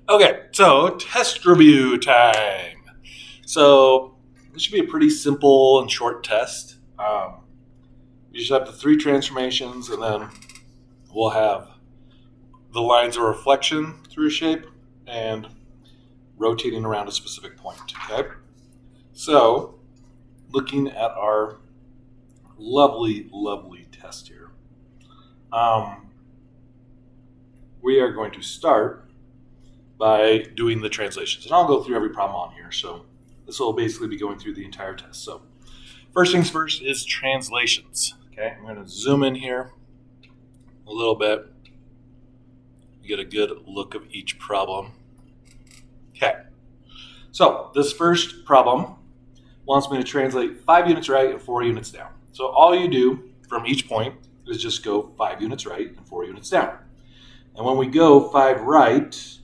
Okay, so test review time. So this should be a pretty simple and short test. You just have the three transformations, and then we'll have the lines of reflection through a shape and rotating around a specific point. Okay, so looking at our lovely, lovely test here, um, we are going to start by doing the translations. And I'll go through every problem on here. So this will basically be going through the entire test. So first things first is translations. Okay, I'm going to zoom in here a little bit. You get a good look of each problem. Okay, so this first problem wants me to translate 5 units right and 4 units down. So all you do from each point is just go 5 units right and 4 units down. And when we go 5 right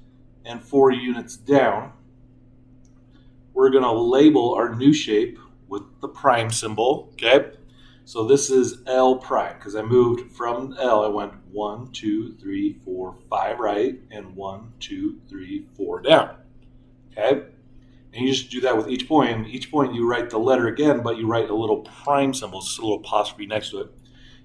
and 4 units down, we're going to label our new shape with the prime symbol. Okay, so this is L prime because I moved from L. I went 1, 2, 3, 4, 5 right and 1, 2, 3, 4 down. Okay, and you just do that with each point. And each point you write the letter again, but you write a little prime symbol, just a little apostrophe next to it,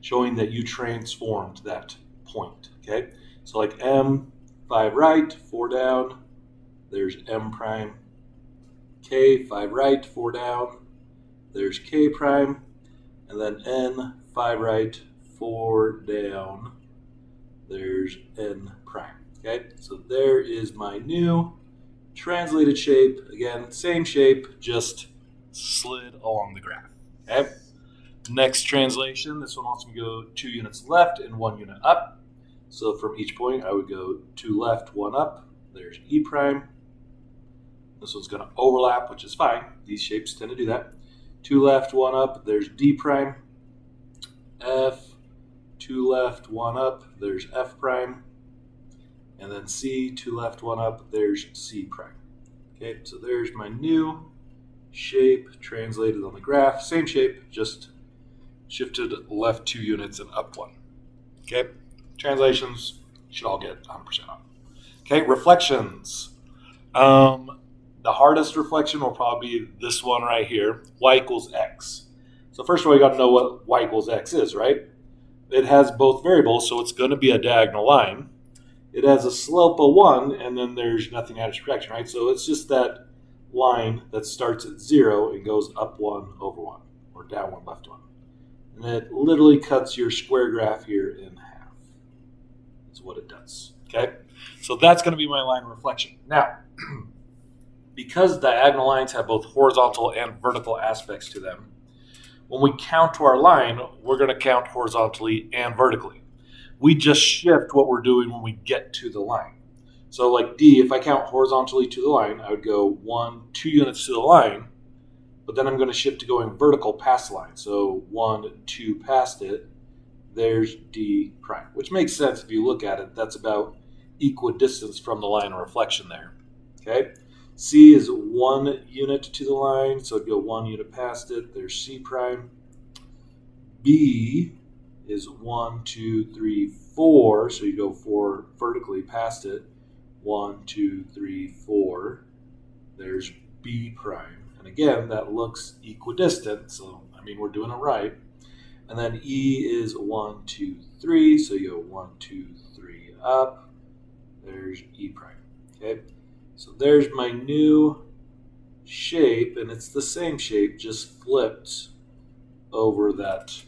showing that you transformed that point. Okay, so like M, 5 right, 4 down. There's M prime. K, 5 right, 4 down. There's K prime. And then N, 5 right, 4 down. There's N prime. Okay, so there is my new translated shape. Again, same shape, just slid along the graph. Okay, next translation. This one wants me to go 2 units left and 1 unit up. So from each point, I would go 2 left, 1 up. There's E prime. This one's going to overlap, which is fine. These shapes tend to do that. 2 left, 1 up. There's D prime. F. 2 left, 1 up. There's F prime. And then C. 2 left, 1 up. There's C prime. Okay, so there's my new shape translated on the graph. Same shape, just shifted left 2 units and up 1. Okay, translations should all get 100% on. Okay, reflections. The hardest reflection will probably be this one right here, y equals x. So first of all, you got to know what y equals x is, right? It has both variables, so it's going to be a diagonal line. It has a slope of 1, and then there's nothing at its projection, right? So it's just that line that starts at 0 and goes up 1 over 1, or down 1, left 1. And it literally cuts your square graph here in half, is what it does, okay? So that's going to be my line of reflection. Now, because diagonal lines have both horizontal and vertical aspects to them, when we count to our line, we're going to count horizontally and vertically. We just shift what we're doing when we get to the line. So like D, if I count horizontally to the line, I would go 1, 2 units to the line, but then I'm going to shift to going vertical past the line. So 1, 2 past it, there's D prime, which makes sense if you look at it. That's about equidistance from the line of reflection there. Okay. C is 1 unit to the line, so it'd go 1 unit past it. There's C prime. B is 1, 2, 3, 4, so you go 4 vertically past it. 1, 2, 3, 4. There's B prime. And again, that looks equidistant, so I mean we're doing it right. And then E is 1, 2, 3, so you go 1, 2, 3 up. There's E prime. Okay. So there's my new shape, and it's the same shape, just flipped over that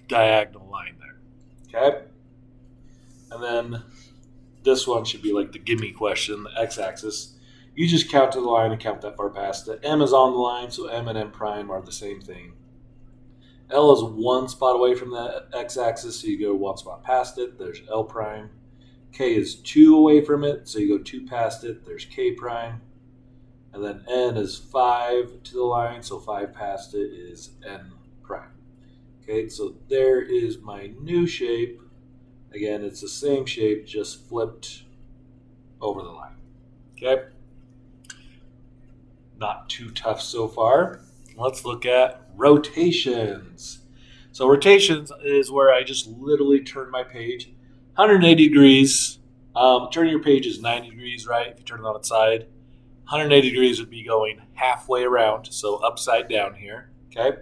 diagonal line there. Okay? And then this one should be like the gimme question, the x-axis. You just count to the line and count that far past it. M is on the line, so M and M prime are the same thing. L is 1 spot away from the x-axis, so you go 1 spot past it. There's L prime. K is 2 away from it, so you go 2 past it. There's K prime. And then N is 5 to the line, so 5 past it is N prime. Okay, so there is my new shape. Again, it's the same shape, just flipped over the line. Okay? Not too tough so far. Let's look at rotations. So rotations is where I just literally turn my page 180 degrees Turning your page is 90 degrees, right? If you turn it on its side. 180 degrees would be going halfway around, so upside down here, okay?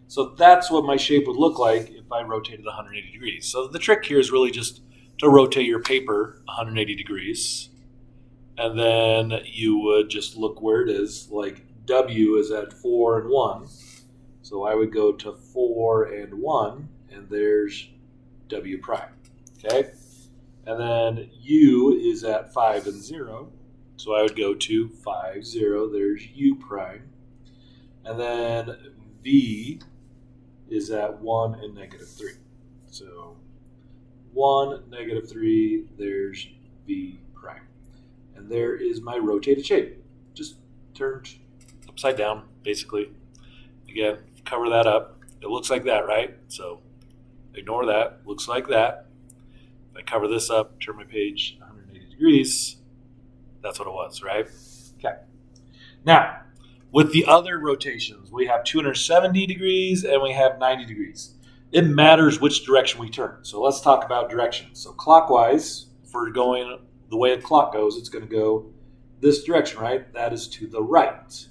So that's what my shape would look like if I rotated 180 degrees. So the trick here is really just to rotate your paper 180 degrees. And then you would just look where it is, like W is at 4 and 1. So I would go to 4 and 1, and there's W prime, okay? And then U is at 5 and 0. So I would go to 5, 0, there's U prime. And then V is at 1 and -3. So 1, -3, there's V prime. And there is my rotated shape. Just turned upside down, basically. Again, cover that up. It looks like that, right? So ignore that. Looks like that. If I cover this up, turn my page 180 degrees, that's what it was, right? Okay. Now, with the other rotations, we have 270 degrees and we have 90 degrees. It matters which direction we turn. So let's talk about directions. So clockwise, if we're going the way a clock goes, it's going to go this direction, right? That is to the right.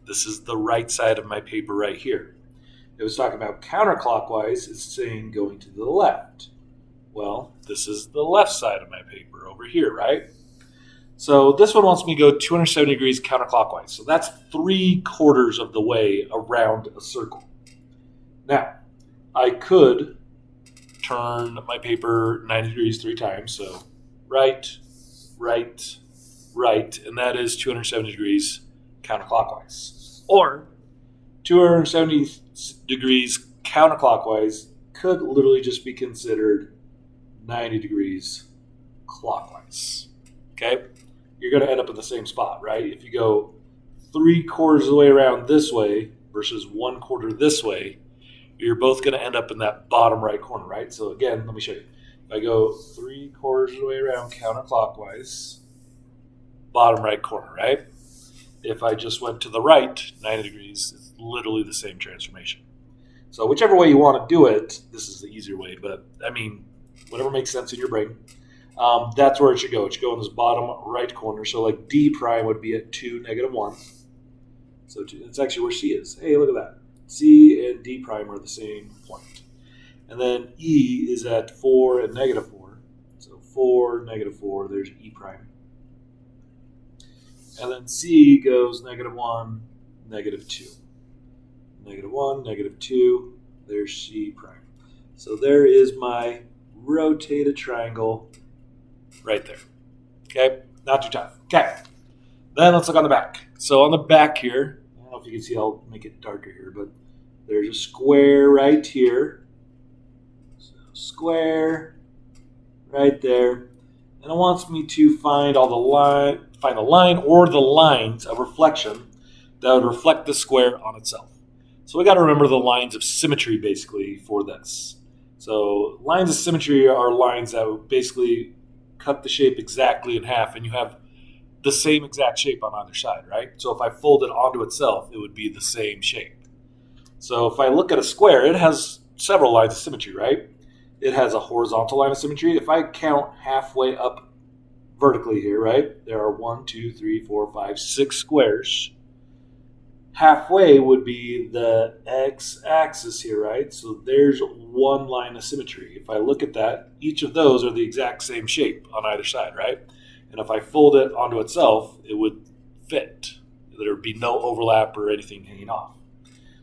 This is the right side of my paper right here. If it was talking about counterclockwise, it's saying going to the left. Well, this is the left side of my paper over here, right? So this one wants me to go 270 degrees counterclockwise. So that's 3/4 of the way around a circle. Now, I could turn my paper 90 degrees 3 times. So right, right, right, and that is 270 degrees counterclockwise. Or 270 degrees counterclockwise could literally just be considered 90 degrees clockwise. Okay? You're going to end up in the same spot, right? If you go 3/4 of the way around this way versus 1/4 this way, you're both going to end up in that bottom right corner, right? So again, let me show you. If I go 3/4 of the way around counterclockwise, bottom right corner, right? If I just went to the right 90 degrees, it's literally the same transformation. So whichever way you want to do it, this is the easier way, but I mean, whatever makes sense in your brain. That's where it should go. It should go in this bottom right corner. So like D prime would be at 2, -1. So it's actually where C is. Hey, look at that. C and D prime are the same point. And then E is at 4 and -4. So 4, -4, there's E prime. And then C goes -1, -2. -1, -2, there's C prime. So there is my rotated triangle right there. Okay, not too tough. Okay, then let's look on the back. So on the back here, I don't know if you can see, I'll make it darker here, but there's a square right here. So square right there. And it wants me to find all the line or the lines of reflection that would reflect the square on itself. So we got to remember the lines of symmetry basically for this. So lines of symmetry are lines that would basically cut the shape exactly in half, and you have the same exact shape on either side, right? So if I fold it onto itself, it would be the same shape. So if I look at a square, it has several lines of symmetry, right? It has a horizontal line of symmetry. If I count halfway up vertically here, right, there are 1, 2, 3, 4, 5, 6 squares. Halfway would be the x-axis here, right? So there's one line of symmetry. If I look at that, each of those are the exact same shape on either side, right? And if I fold it onto itself, it would fit. There would be no overlap or anything hanging off.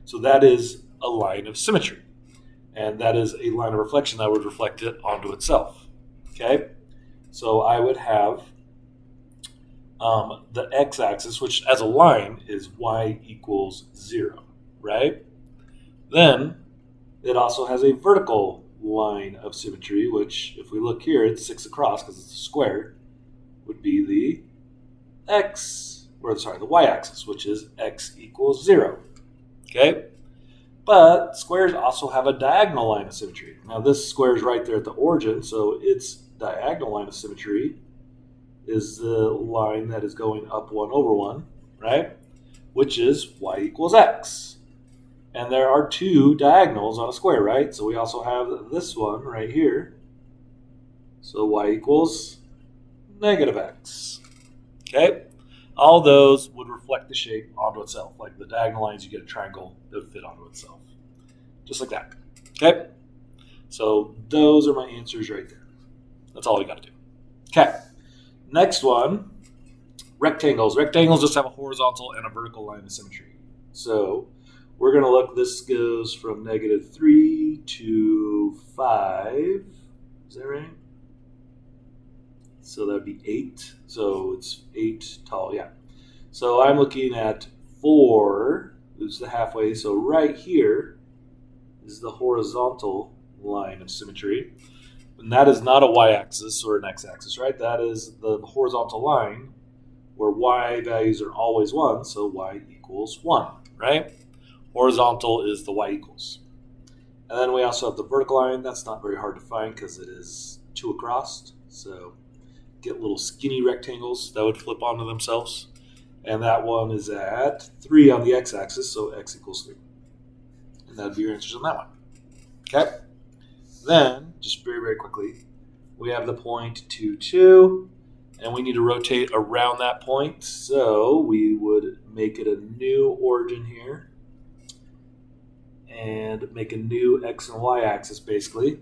So that is a line of symmetry. And that is a line of reflection that would reflect it onto itself. Okay? So I would have the x-axis, which as a line is y equals 0, right? Then it also has a vertical line of symmetry, which if we look here, it's 6 across because it's a square, would be the the y-axis, which is x equals 0, okay? But squares also have a diagonal line of symmetry. Now this square is right there at the origin, so its diagonal line of symmetry is the line that is going up 1/1, right? Which is y equals x. And there are 2 diagonals on a square, right? So we also have this one right here. So y equals negative x. Okay? All those would reflect the shape onto itself. Like the diagonal lines, you get a triangle that would fit onto itself. Just like that. Okay? So those are my answers right there. That's all you got to do. Okay. Next one, rectangles. Rectangles just have a horizontal and a vertical line of symmetry. So we're going to look, this goes from -3 to 5. Is that right? So that would be 8. So it's 8 tall, yeah. So I'm looking at 4, this is the halfway. So right here is the horizontal line of symmetry. And that is not a y-axis or an x-axis, right? That is the horizontal line where y values are always 1, so y equals 1, right? Horizontal is the y equals. And then we also have the vertical line. That's not very hard to find because it is 2 across. So get little skinny rectangles that would flip onto themselves. And that one is at 3 on the x-axis, so x equals 3. And that would be your answers on that one. Okay? Then, just very, very quickly, we have the point 2, 2, and we need to rotate around that point. So we would make it a new origin here and make a new x and y axis, basically.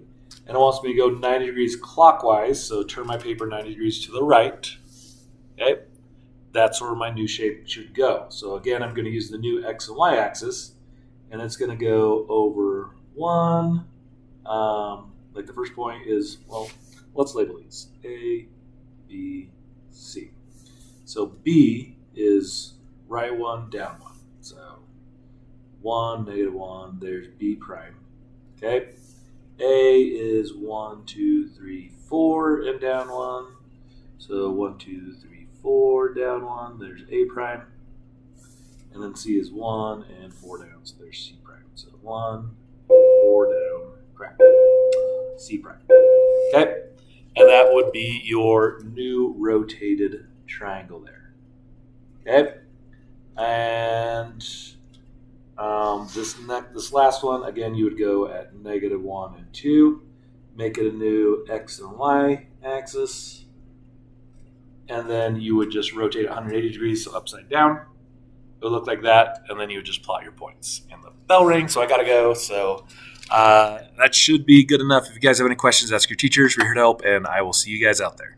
And it wants me to go 90 degrees clockwise, so turn my paper 90 degrees to the right. Okay? That's where my new shape should go. So again, I'm going to use the new x and y axis, and it's going to go over 1. Like the first point is, well, let's label these. A, B, C. So B is right 1, down 1. So 1, -1, there's B prime. Okay? A is 1, 2, 3, 4, and down 1. So 1, 2, 3, 4, down 1, there's A prime. And then C is 1 and 4 down, so there's C prime. So 1, 4 down, prime. C prime. Okay? And that would be your new rotated triangle there. Okay? And this last one, again, you would go at -1 and 2. Make it a new x and y axis. And then you would just rotate 180 degrees, so upside down. It would look like that, and then you would just plot your points. And the bell rings, so I got to go. So that should be good enough. If you guys have any questions, ask your teachers. We're here to help, and I will see you guys out there.